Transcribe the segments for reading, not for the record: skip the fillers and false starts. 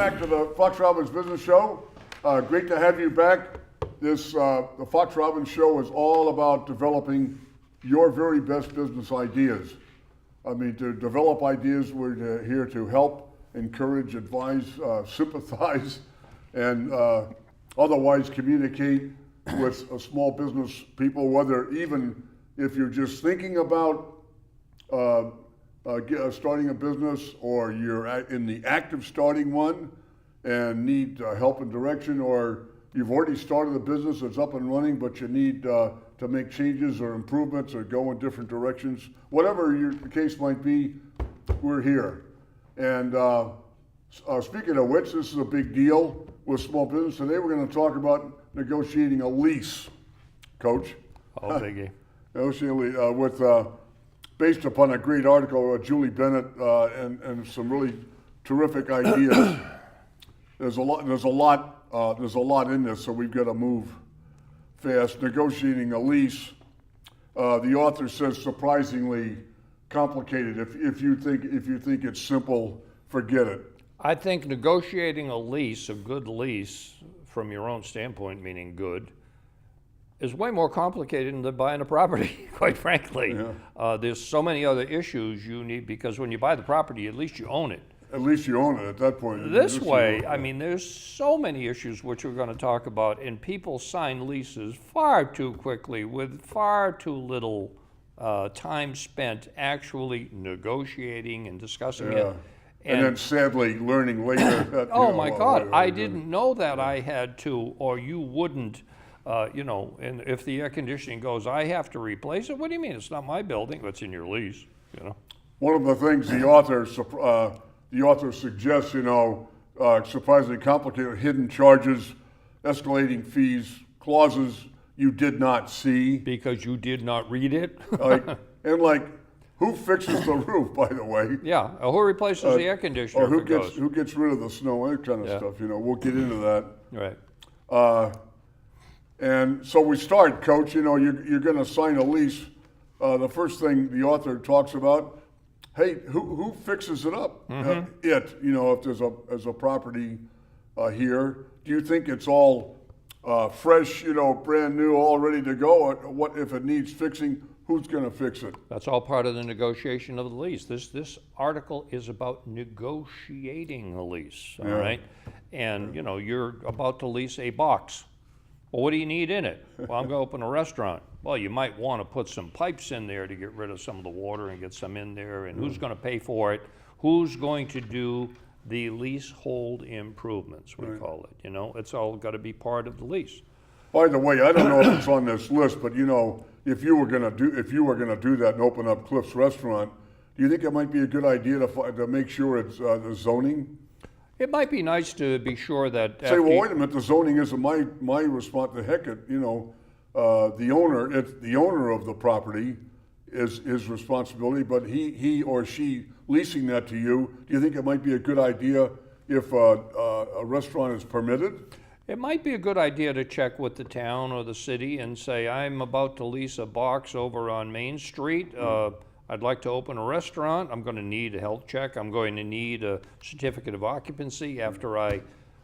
back to the Fox Robbins Business Show. Great to have you back. The Fox Robbins Show is all about developing your very best business ideas. I mean, to develop ideas, we're here to help, encourage, advise, sympathize, and otherwise communicate with small business people, whether even if you're just thinking about starting a business, or you're in the act of starting one and need help and direction, or you've already started a business that's up and running, but you need to make changes or improvements or go in different directions. Whatever the case might be, we're here. And speaking of which, this is a big deal with small business. Today we're going to talk about negotiating a lease, Coach. Oh, biggie. Based upon a great article, Julie Bennett, and some really terrific ideas. There's a lot in this, so we've got to move fast. Negotiating a lease, the author says, surprisingly complicated. If you think it's simple, forget it. I think negotiating a lease, a good lease, from your own standpoint, meaning good, is way more complicated than buying a property, quite frankly. Yeah. There's so many other issues you need, because when you buy the property, at least you own it. At least you own it at that point. This way, I mean, there's so many issues which we're going to talk about, and people sign leases far too quickly with far too little time spent actually negotiating and discussing it. And then sadly learning later that, oh my God, I didn't know that I had to, or you wouldn't. And if the air conditioning goes, I have to replace it. What do you mean? It's not my building. It's in your lease. One of the things the author suggests, surprisingly complicated, hidden charges, escalating fees, clauses you did not see because you did not read it. Who fixes the roof, by the way? Yeah, who replaces the air conditioner? Or who gets rid of the snow, that kind of stuff. We'll get into that. Right. And so we start, Coach. You're going to sign a lease. The first thing the author talks about, hey, who fixes it up? Mm-hmm. If there's a property here, do you think it's all fresh, brand new, all ready to go? Or what if it needs fixing? Who's going to fix it? That's all part of the negotiation of the lease. This article is about negotiating a lease. All right, and you're about to lease a box. Well, what do you need in it? Well, I'm going to open a restaurant. Well, you might want to put some pipes in there to get rid of some of the water and get some in there. And who's going to pay for it? Who's going to do the leasehold improvements, we call it. It's all got to be part of the lease. By the way, I don't know if it's on this list, but if you were going to do that and open up Cliff's Restaurant, do you think it might be a good idea to make sure it's the zoning? It might be nice to be sure that. Say, well, wait a minute. The zoning isn't my response. The heck, the owner. It's the owner of the property is his responsibility. But he or she leasing that to you. Do you think it might be a good idea if a restaurant is permitted? It might be a good idea to check with the town or the city and say, I'm about to lease a box over on Main Street. I'd like to open a restaurant. I'm going to need a health check. I'm going to need a certificate of occupancy after I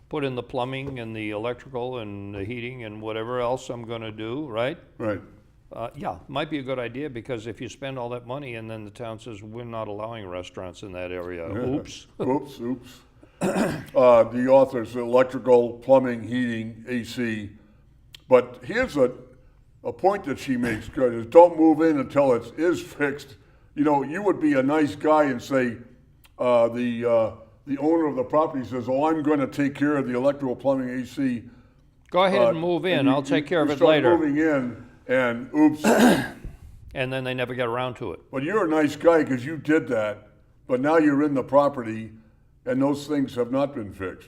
put in the plumbing and the electrical and the heating and whatever else I'm going to do, right? Right. Might be a good idea, because if you spend all that money and then the town says, we're not allowing restaurants in that area, oops. Oops. The author's electrical, plumbing, heating, AC. But here's a point that she makes, is don't move in until it is fixed. You would be a nice guy and say, the owner of the property says, oh, I'm going to take care of the electrical, plumbing, AC. Go ahead and move in. I'll take care of it later. Moving in, and oops. And then they never get around to it. But you're a nice guy because you did that, but now you're in the property, and those things have not been fixed.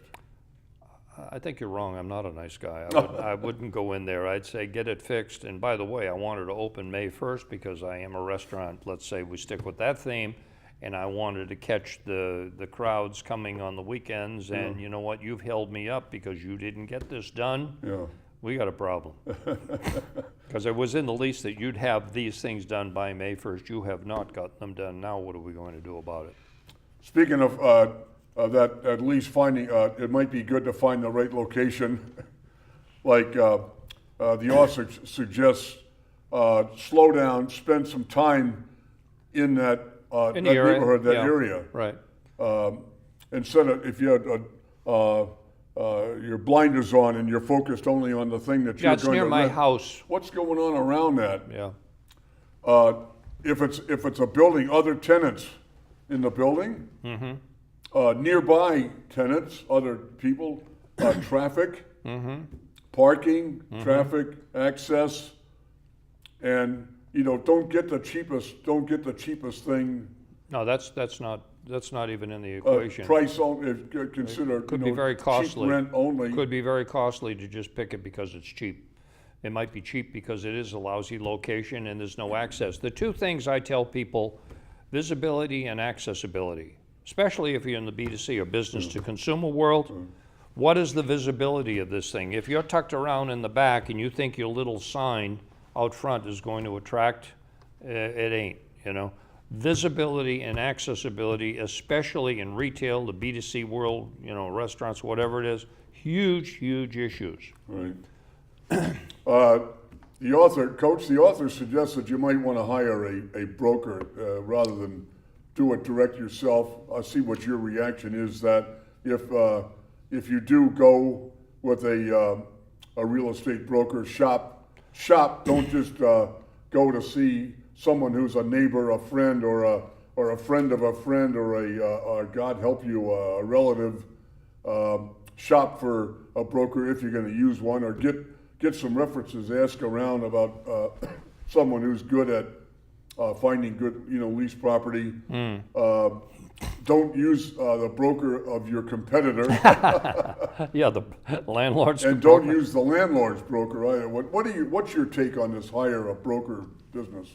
I think you're wrong. I'm not a nice guy. I wouldn't go in there. I'd say get it fixed. And by the way, I wanted to open May 1st because I am a restaurant. Let's say we stick with that theme. And I wanted to catch the crowds coming on the weekends. And you know what? You've held me up because you didn't get this done. Yeah. We got a problem. Because it was in the lease that you'd have these things done by May 1st. You have not gotten them done. Now what are we going to do about it? Speaking of that at least finding, it might be good to find the right location. Like the author suggests, slow down, spend some time in that, In that the area, neighborhood, that yeah. area. Right. Instead of, if you had your blinders on and you're focused only on the thing that Yeah, you're it's going near to my rent, house. what's going on around that? Yeah. If it's a building, other tenants in the building, nearby tenants, other people, traffic, parking, traffic, access, and don't get the cheapest thing. No, that's not even in the equation. Price only, consider Could be very costly. cheap rent only. Could be very costly to just pick it because it's cheap. It might be cheap because it is a lousy location and there's no access. The two things I tell people, visibility and accessibility, especially if you're in the B2C or business to consumer world. What is the visibility of this thing? If you're tucked around in the back and you think your little sign out front is going to attract, it ain't, Visibility and accessibility, especially in retail, the B2C world, restaurants, whatever it is, huge, huge issues. Right. The author suggests that you might want to hire a broker rather than do it direct yourself. I'll see what your reaction is. That if you do go with a real estate broker, shop. Don't just go to see someone who's a neighbor, a friend, or a friend of a friend, or God help you, a relative. Shop for a broker if you're going to use one, or get some references. Ask around about someone who's good at finding good, lease property. Don't use the broker of your competitor. Yeah, the landlord's And don't use the landlord's broker either. What's your take on this hire a broker business?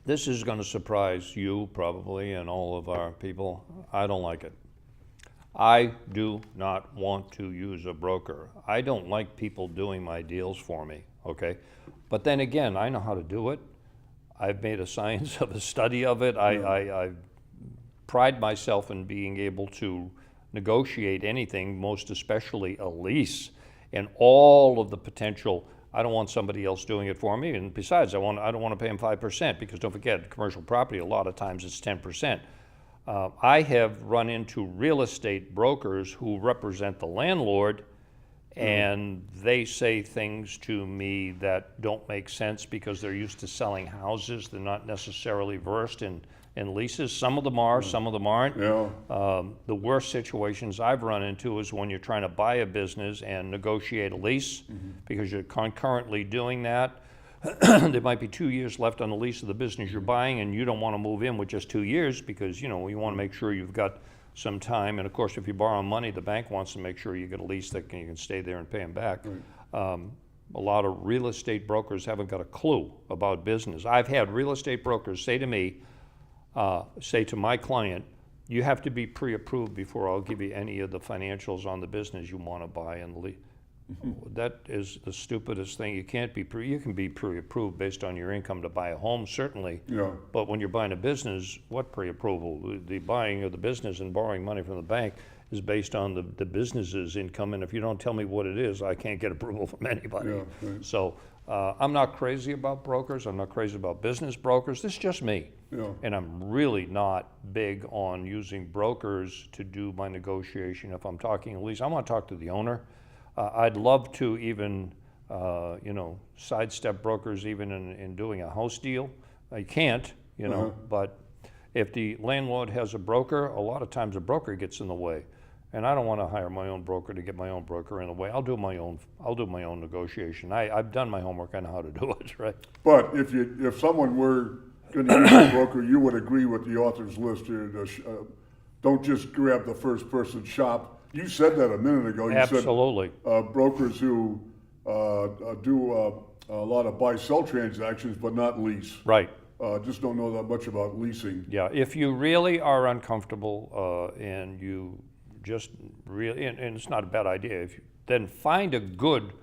This is going to surprise you probably and all of our people. I don't like it. I do not want to use a broker. I don't like people doing my deals for me, okay? But then again, I know how to do it. I've made a science of a study of it. I pride myself in being able to negotiate anything, most especially a lease, and all of the potential. I don't want somebody else doing it for me, and besides, I don't want to pay them 5%, because don't forget, commercial property, a lot of times it's 10%. I have run into real estate brokers who represent the landlord, and they say things to me that don't make sense because they're used to selling houses. They're not necessarily versed in leases. Some of them are, some of them aren't. Yeah. The worst situations I've run into is when you're trying to buy a business and negotiate a lease, because you're concurrently doing that. There might be 2 years left on the lease of the business you're buying, and you don't want to move in with just 2 years because you want to make sure you've got some time. And of course, if you borrow money, the bank wants to make sure you get a lease that you can stay there and pay them back. Right. A lot of real estate brokers haven't got a clue about business. I've had real estate brokers say to me, say to my client, you have to be pre-approved before I'll give you any of the financials on the business you want to buy and lease. That is the stupidest thing. You can't be you can be pre-approved based on your income to buy a home, certainly. Yeah. But when you're buying a business, what pre-approval? The buying of the business and borrowing money from the bank is based on the business's income, and if you don't tell me what it is, I can't get approval from anybody. Yeah, right. So I'm not crazy about brokers. I'm not crazy about business brokers. This is just me. Yeah. And I'm really not big on using brokers to do my negotiation. If I'm talking a lease, I want to talk to the owner. I'd love to even, sidestep brokers even in doing a house deal. I can't, but if the landlord has a broker, a lot of times a broker gets in the way. And I don't want to hire my own broker to get my own broker in the way. I'll do my own negotiation. I've done my homework. I know how to do it, right? But if someone were going to use a broker, you would agree with the author's list here. Don't just grab the first person, shop. You said that a minute ago. You Absolutely. said brokers who do a lot of buy-sell transactions, but not lease. Right. Just don't know that much about leasing. Yeah. If you really are uncomfortable and you just really, and it's not a bad idea, then find a good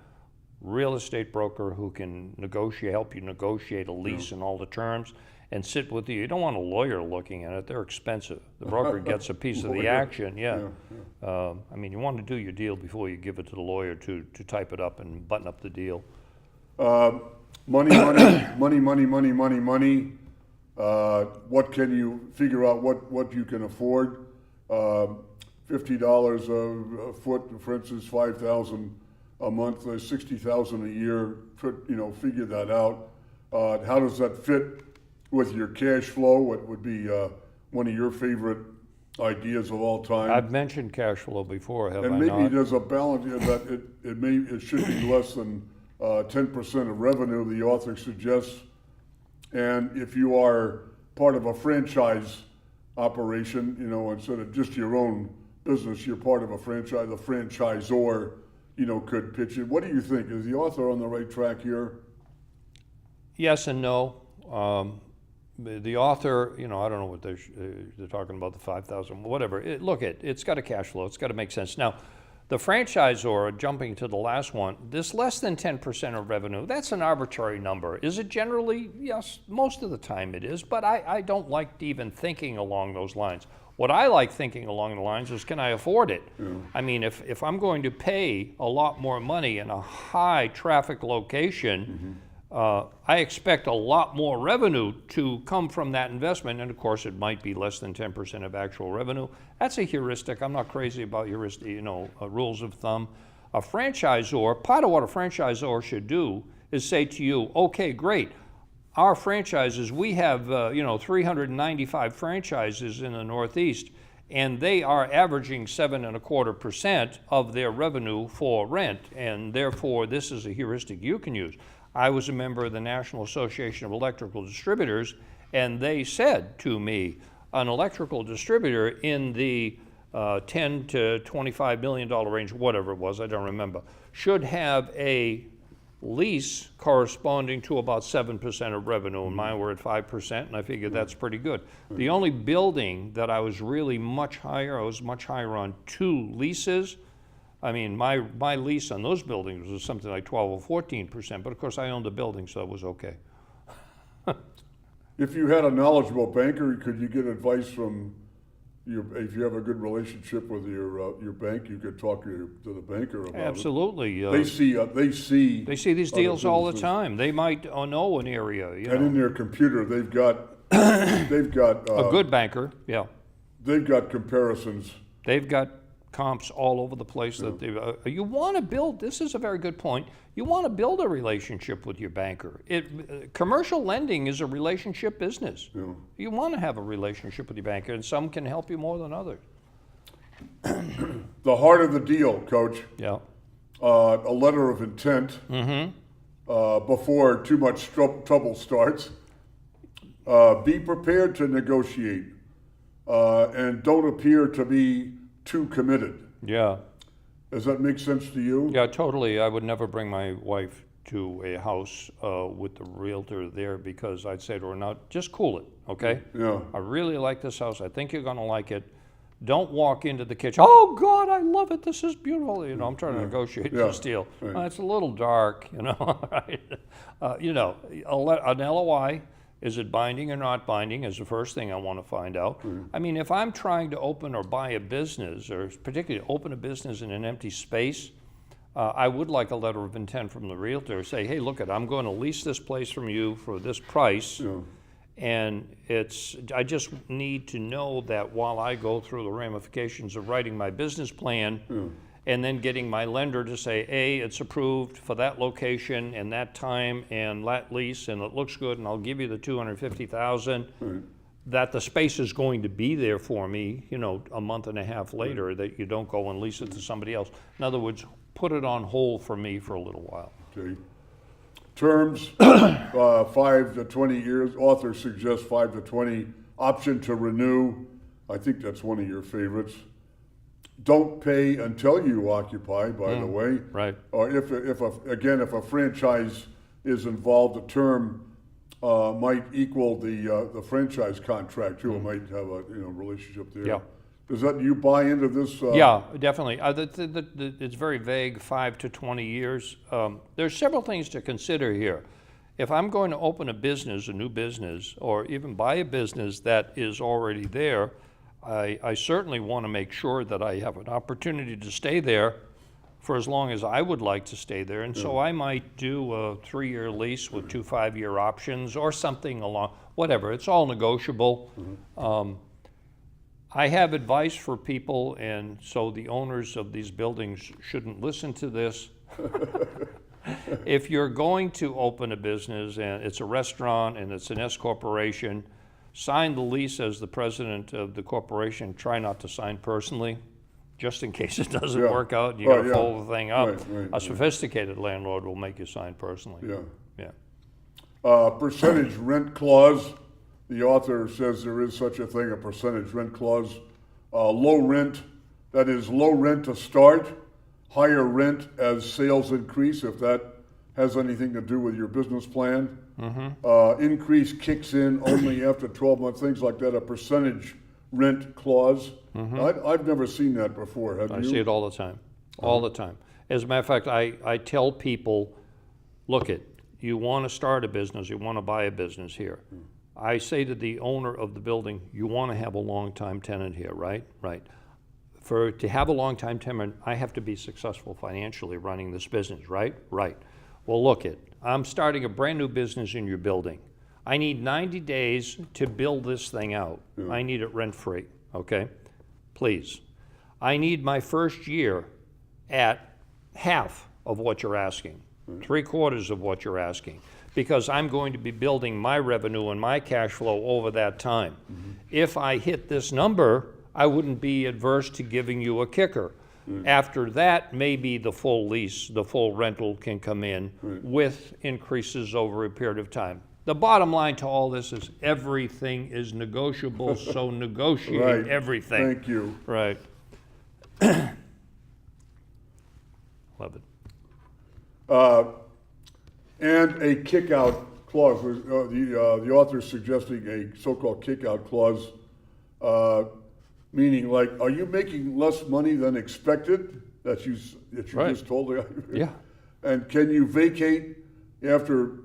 real estate broker who can help you negotiate a lease and all the terms, and sit with you. You don't want a lawyer looking at it. They're expensive. The broker gets a piece of the action. I mean, you want to do your deal before you give it to the lawyer to type it up and button up the deal. Money, money. What can you figure out what you can afford? $50 a foot, for instance, $5,000 a month, $60,000 a year. Figure that out. How does that fit with your cash flow? What would be one of your favorite ideas of all time? I've mentioned cash flow before, have I not? And maybe there's a balance that it should be less than 10% of revenue, the author suggests. And if you are part of a franchise operation, instead of just your own business, you're part of a franchise, the franchisor, could pitch in. What do you think? Is the author on the right track here? Yes and no. The author, I don't know what they're talking about, the 5,000, whatever. It's got a cash flow. It's got to make sense. Now, the franchisor, jumping to the last one, this less than 10% of revenue, that's an arbitrary number. Is it generally? Yes, most of the time it is, but I don't like even thinking along those lines. What I like thinking along the lines is, can I afford it? Yeah. I mean, if I'm going to pay a lot more money in a high traffic location, I expect a lot more revenue to come from that investment, and of course it might be less than 10% of actual revenue. That's a heuristic. I'm not crazy about heuristic, rules of thumb. A franchisor, part of what a franchisor should do is say to you, okay, great. Our franchises, we have 395 franchises in the Northeast, and they are averaging 7.25% of their revenue for rent, and therefore this is a heuristic you can use. I was a member of the National Association of Electrical Distributors, and they said to me, an electrical distributor in the $10 to $25 million range, whatever it was, I don't remember, should have a lease corresponding to about 7% of revenue, and mine were at 5%, and I figured that's pretty good. The only building that I was really much higher, I was much higher on 2 leases. I mean, my lease on those buildings was something like 12 or 14%, but of course I owned the building, so it was okay. If you had a knowledgeable banker, could you get advice from if you have a good relationship with your bank, you could talk to the banker about Absolutely. it. They see these deals all the time. They might know an area. And in their computer, they've got a good banker. Yeah. They've got comparisons. They've got comps all over the place that you want to build. This is a very good point. You want to build a relationship with your banker. Commercial lending is a relationship business. Yeah. You want to have a relationship with your banker, and some can help you more than others. The heart of the deal, Coach. Yeah. A letter of intent before too much trouble starts. Be prepared to negotiate, and don't appear to be too committed. Yeah. Does that make sense to you? Yeah, totally. I would never bring my wife to a house with the realtor there, because I'd say to her, now, just cool it, okay? Yeah. I really like this house. I think you're going to like it. Don't walk into the kitchen, oh, God, I love it. This is beautiful. I'm trying to negotiate this deal. Right. It's a little dark, right? An LOI, is it binding or not binding, is the first thing I want to find out. I mean, if I'm trying to open or buy a business, or particularly open a business in an empty space, I would like a letter of intent from the realtor. Say, hey, look, I'm going to lease this place from you for this price, and I just need to know that while I go through the ramifications of writing my business plan, and then getting my lender to say, it's approved for that location and that time and that lease, and it looks good, and I'll give you the $250,000, that the space is going to be there for me, a month and a half later, that you don't go and lease it to somebody else. In other words, put it on hold for me for a little while. Okay. Terms, 5 to 20 years. Author suggests 5 to 20. Option to renew. I think that's one of your favorites. Don't pay until you occupy, by the way. Right. Or if a franchise is involved, the term might equal the franchise contract too. It might have a relationship there. Yeah. Does that, you buy into this? Yeah, definitely. It's very vague, 5 to 20 years. There's several things to consider here. If I'm going to open a business, a new business, or even buy a business that is already there, I certainly want to make sure that I have an opportunity to stay there for as long as I would like to stay there. And so I might do a 3-year lease with 2 5-year options or something along, whatever. It's all negotiable. I have advice for people, and so the owners of these buildings shouldn't listen to this. If you're going to open a business and it's a restaurant and it's an S corporation, sign the lease as the president of the corporation. Try not to sign personally, just in case it doesn't work out and you gotta fold the thing up. A sophisticated landlord will make you sign personally. Percentage rent clause. The author says there is such a thing, a percentage rent clause. Low rent, that is low rent to start, higher rent as sales increase, if that has anything to do with your business plan. Increase kicks in only after 12 months, things like that, a percentage rent clause. I've never seen that before, have you? I see it all the time, all the time. As a matter of fact, I tell people, look you want to start a business, you want to buy a business here. I say to the owner of the building, you want to have a long-time tenant here, right? Right. To have a long-time tenant, I have to be successful financially running this business, right? Right. Well, I'm starting a brand new business in your building. I need 90 days to build this thing out. I need it rent-free, okay? Please. I need my first year at half of what you're asking, 3/4 of what you're asking, because I'm going to be building my revenue and my cash flow over that time. If I hit this number, I wouldn't be adverse to giving you a kicker. After that, maybe the full lease, the full rental can come in with increases over a period of time. The bottom line to all this is everything is negotiable, so negotiate everything. Thank you. Right. Love it. And a kick-out clause. The author is suggesting a so-called kick-out clause, meaning like, are you making less money than expected that you just told the guy? Yeah. And can you vacate after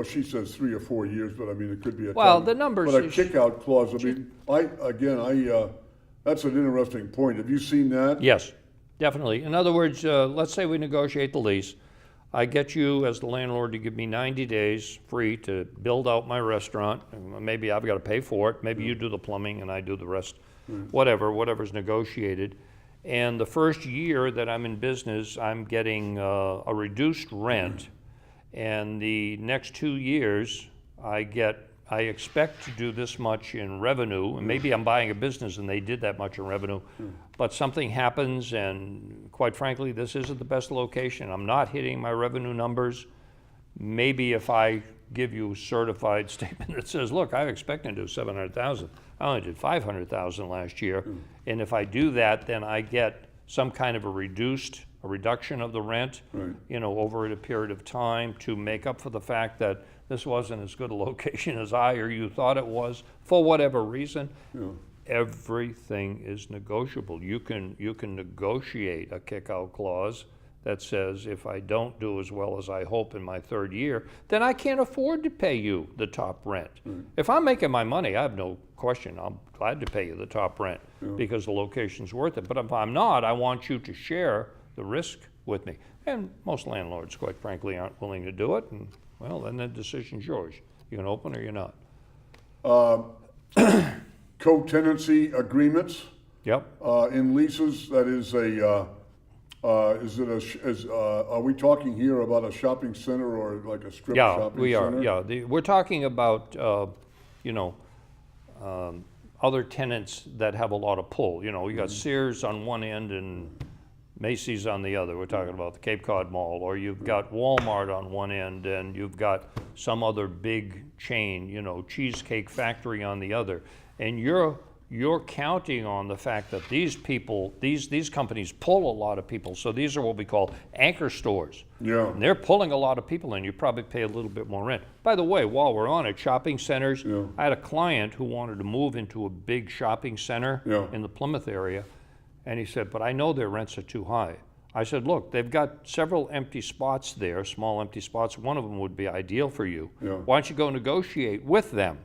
she says 3 or 4 years, but I mean, it could be a Well, time. the numbers. But a kick-out clause, I mean, that's an interesting point. Have you seen that? Yes, definitely. In other words, let's say we negotiate the lease. I get you as the landlord to give me 90 days free to build out my restaurant. Maybe I've got to pay for it. Maybe you do the plumbing and I do the rest. Whatever's negotiated. And the first year that I'm in business, I'm getting a reduced rent. And the next 2 years, I expect to do this much in revenue, and maybe I'm buying a business and they did that much in revenue, but something happens, and quite frankly, this isn't the best location. I'm not hitting my revenue numbers. Maybe if I give you a certified statement that says, look, I'm expecting to do 700,000. I only did 500,000 last year, and if I do that, then I get some kind of a reduction of the rent, over a period of time to make up for the fact that this wasn't as good a location as I or you thought it was, for whatever reason. Everything is negotiable. You can negotiate a kick-out clause that says if I don't do as well as I hope in my 3rd year, then I can't afford to pay you the top rent. If I'm making my money, I have no question. I'm glad to pay you the top rent because the location's worth it. But if I'm not, I want you to share the risk with me. And most landlords, quite frankly, aren't willing to do it. And well, then the decision's yours. You can open or you're not. Co-tenancy agreements. Yep. In leases, that is are we talking here about a shopping center or like a strip shopping center? Yeah, we are. Yeah, we're talking about other tenants that have a lot of pull. You got Sears on one end and Macy's on the other. We're talking about the Cape Cod Mall, or you've got Walmart on one end and you've got some other big chain, Cheesecake Factory on the other. And you're you're counting on the fact that these people, these companies pull a lot of people. So these are what we call anchor stores. Yeah. And they're pulling a lot of people in. You probably pay a little bit more rent. By the way, while we're on it, shopping centers, I had a client who wanted to move into a big shopping center in the Plymouth area. And he said, but I know their rents are too high. I said, look, they've got several empty spots there, small empty spots. One of them would be ideal for you. Why don't you go negotiate with them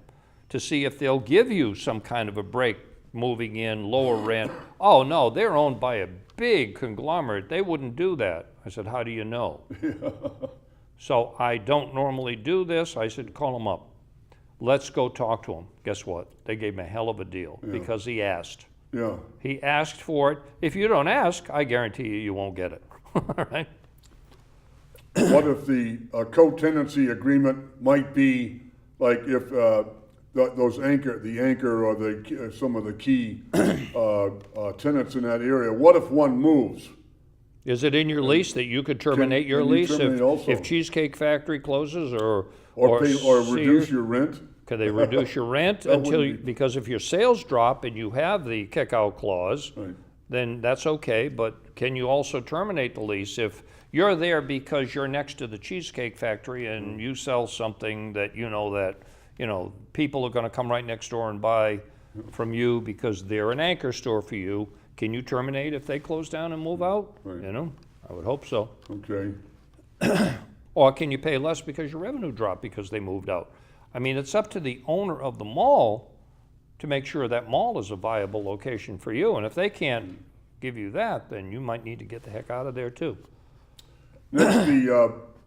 to see if they'll give you some kind of a break moving in, lower rent? Oh, no, they're owned by a big conglomerate. They wouldn't do that. I said, how do you know? So I don't normally do this. I said, call him up. Let's go talk to him. Guess what? They gave him a hell of a deal because he asked. He asked for it. If you don't ask, I guarantee you won't get it. All right? What if the co-tenancy agreement might be like if the anchor or some of the key tenants in that area? What if one moves? Is it in your lease that you could terminate your lease if Cheesecake Factory closes or reduce your rent? Can they reduce your rent because if your sales drop and you have the kick-out clause, then that's okay. But can you also terminate the lease if you're there because you're next to the Cheesecake Factory and you sell something that people are going to come right next door and buy from you because they're an anchor store for you? Can you terminate if they close down and move out? I would hope so. Okay. Or can you pay less because your revenue dropped because they moved out? I mean, it's up to the owner of the mall to make sure that mall is a viable location for you. And if they can't give you that, then you might need to get the heck out of there too. Next,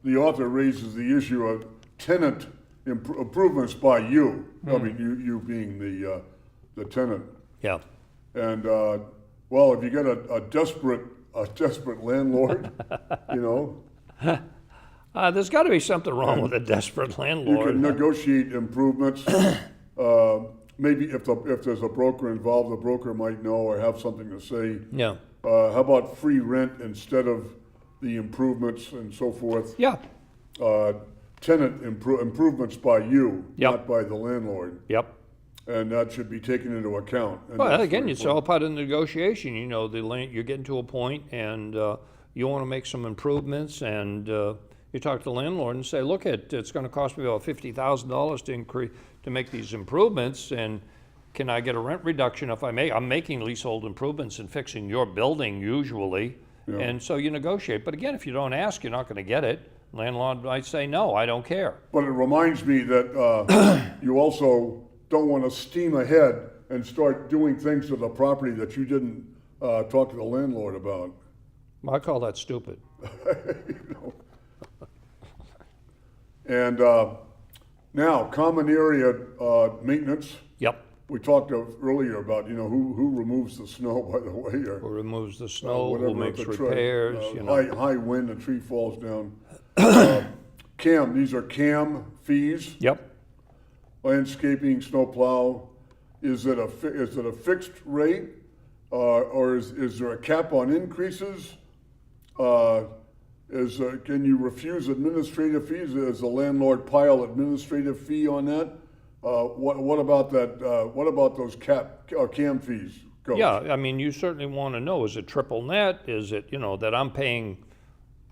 the author raises the issue of tenant improvements by you. I mean, you being the tenant. Yeah. And well, if you get a desperate landlord, there's got to be something wrong with a desperate landlord. You can negotiate improvements. Maybe if there's a broker involved, the broker might know or have something to say. Yeah. How about free rent instead of the improvements and so forth? Yeah. Tenant improvements by you, not by the landlord. Yep. And that should be taken into account. Well, again, it's all part of the negotiation. You're getting to a point and you want to make some improvements, and you talk to the landlord and say, look, it's going to cost me about $50,000 to make these improvements, and can I get a rent reduction if I'm making leasehold improvements and fixing your building usually, and so you negotiate. But again, if you don't ask, you're not going to get it. Landlord might say, no, I don't care. But it reminds me that you also don't want to steam ahead and start doing things to the property that you didn't talk to the landlord about. I call that stupid. And now, common area maintenance. Yep. We talked earlier about who removes the snow, by the way, or who removes the snow, who makes repairs. High wind, a tree falls down. These are CAM fees. Yep. Landscaping, snowplow. Is it a fixed rate, or is there a cap on increases? Can you refuse administrative fees? Is the landlord pile administrative fee on that? What about that? What about those CAM fees? Yeah, I mean, you certainly want to know: is it triple net? Is it that I'm paying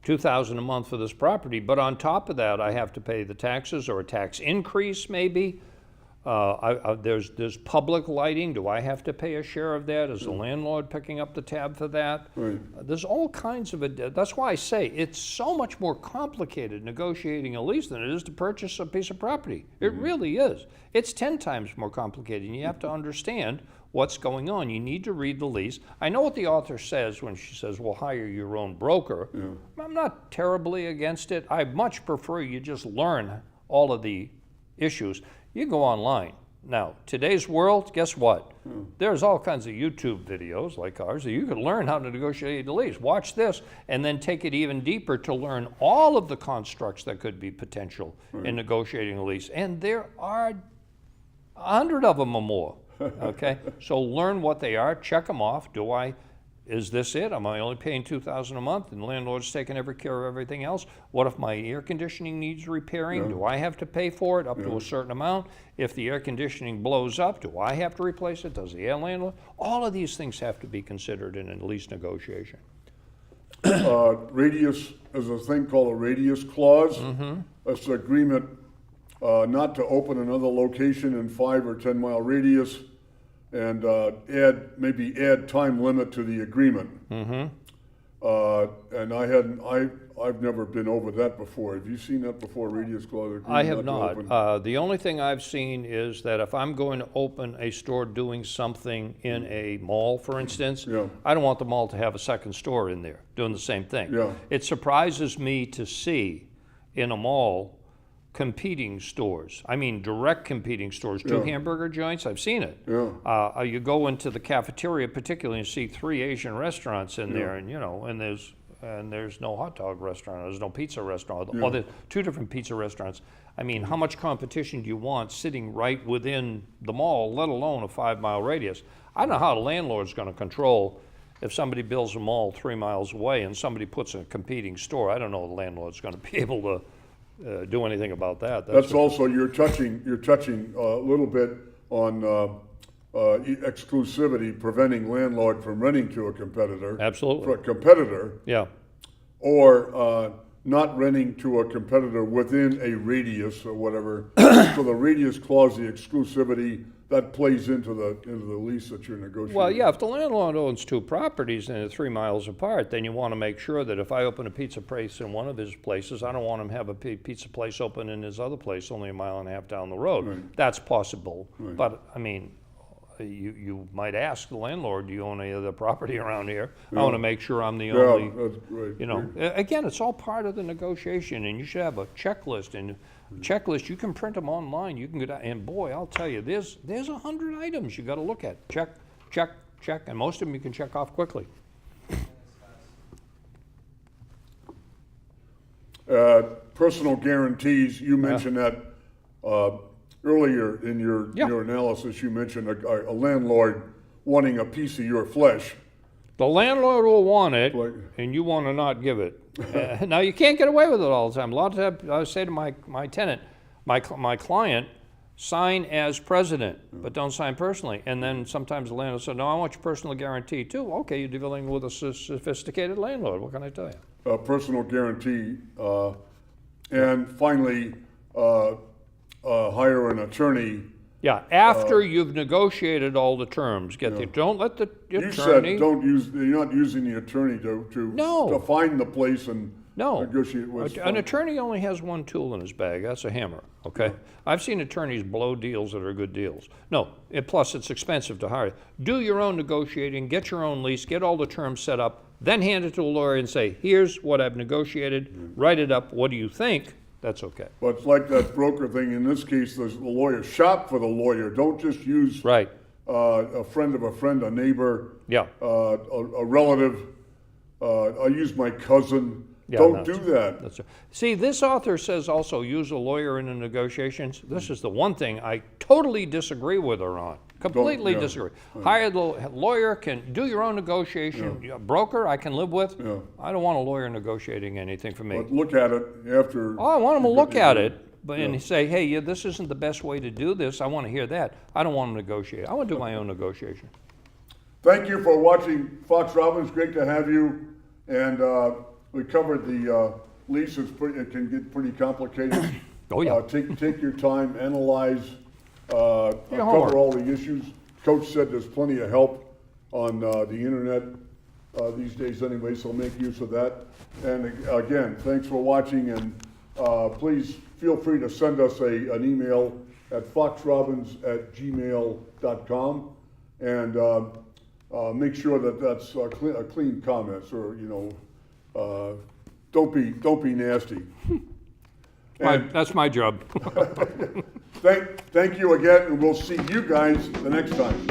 $2,000 a month for this property, but on top of that, I have to pay the taxes or a tax increase maybe? There's public lighting. Do I have to pay a share of that? Is the landlord picking up the tab for that? Right. There's all kinds of it. That's why I say it's so much more complicated negotiating a lease than it is to purchase a piece of property. It really is. It's 10 times more complicated, and you have to understand what's going on. You need to read the lease. I know what the author says when she says, well, hire your own broker. I'm not terribly against it. I much prefer you just learn all of the issues. You can go online. Now, today's world, guess what? There's all kinds of YouTube videos like ours that you can learn how to negotiate a lease. Watch this and then take it even deeper to learn all of the constructs that could be potential in negotiating a lease. And there are 100 of them or more, okay? So learn what they are, check them off. Do I is this it? Am I only paying $2,000 a month and the landlord's taking care of everything else? What if my air conditioning needs repairing? Do I have to pay for it up to a certain amount? If the air conditioning blows up, do I have to replace it? Does the air landlord? All of these things have to be considered in a lease negotiation. Radius, there's a thing called a radius clause. That's an agreement not to open another location in 5 or 10 mile radius, and maybe add time limit to the agreement. And I've never been over that before. Have you seen that before, radius clause? I have not. The only thing I've seen is that if I'm going to open a store doing something in a mall, for instance, I don't want the mall to have a second store in there doing the same thing. It surprises me to see in a mall competing stores. I mean, direct competing stores. 2 hamburger joints, I've seen it. You go into the cafeteria particularly and see 3 Asian restaurants in there, and and there's no hot dog restaurant, there's no pizza restaurant, or there's 2 different pizza restaurants. I mean, how much competition do you want sitting right within the mall, let alone a 5-mile radius? I don't know how the landlord's gonna control if somebody builds a mall 3 miles away and somebody puts a competing store. I don't know if the landlord's gonna be able to do anything about that. That's also, you're touching a little bit on exclusivity, preventing landlord from renting to a competitor. Absolutely. For a competitor. Yeah. Or not renting to a competitor within a radius or whatever. So the radius clause, the exclusivity, that plays into the lease that you're negotiating. Well, yeah, if the landlord owns 2 properties and they're 3 miles apart, then you want to make sure that if I open a pizza place in one of his places, I don't want him to have a pizza place open in his other place only 1.5 miles down the road. Right. That's possible. Right. But, I mean, you might ask the landlord, do you own any other property around here? I want to make sure I'm the only, that's right. Again, it's all part of the negotiation, and you should have a checklist. And checklist, you can print them online. You can go down, and boy, I'll tell you, there's 100 items you got to look at. Check, check, check, and most of them you can check off quickly. Personal guarantees, you mentioned that earlier in your analysis. You mentioned a landlord wanting a piece of your flesh. The landlord will want it, and you want to not give it. Now, you can't get away with it all the time. A lot of times, I say to my tenant, my client, sign as president, but don't sign personally. And then sometimes the landlord says, no, I want your personal guarantee too. Okay, you're dealing with a sophisticated landlord. What can I tell you? Personal guarantee. And finally, hire an attorney. Yeah, after you've negotiated all the terms, don't let the attorney. You said you're not using the attorney to find the place and negotiate with. An attorney only has one tool in his bag. That's a hammer. Okay, yeah. I've seen attorneys blow deals that are good deals. No, plus it's expensive to hire. Do your own negotiating, get your own lease, get all the terms set up, then hand it to a lawyer and say, "Here's what I've negotiated. Write it up. What do you think?" That's okay. But it's like that broker thing. In this case, the lawyer. Shop for the lawyer. Don't just use a friend of a friend, a neighbor, a relative. I use my cousin. Don't do that. That's right. See, this author says also use a lawyer in the negotiations. This is the one thing I totally disagree with her on. Completely disagree. Hire the lawyer, can do your own negotiation. Broker, I can live with. I don't want a lawyer negotiating anything for me. But look at it after. Oh, I want him to look at it, and say, hey, this isn't the best way to do this. I want to hear that. I don't want him to negotiate. I want to do my own negotiation. Thank you for watching Fox Robbins. Great to have you. And we covered the lease. It can get pretty complicated. Oh, yeah. Take your time, analyze. Cover all the issues. Coach said there's plenty of help on the internet these days anyway, so make use of that. And again, thanks for watching, and please feel free to send us an email at foxrobbins@gmail.com, and make sure that's a clean comments, or don't be nasty. That's my job. Thank you again, and we'll see you guys the next time.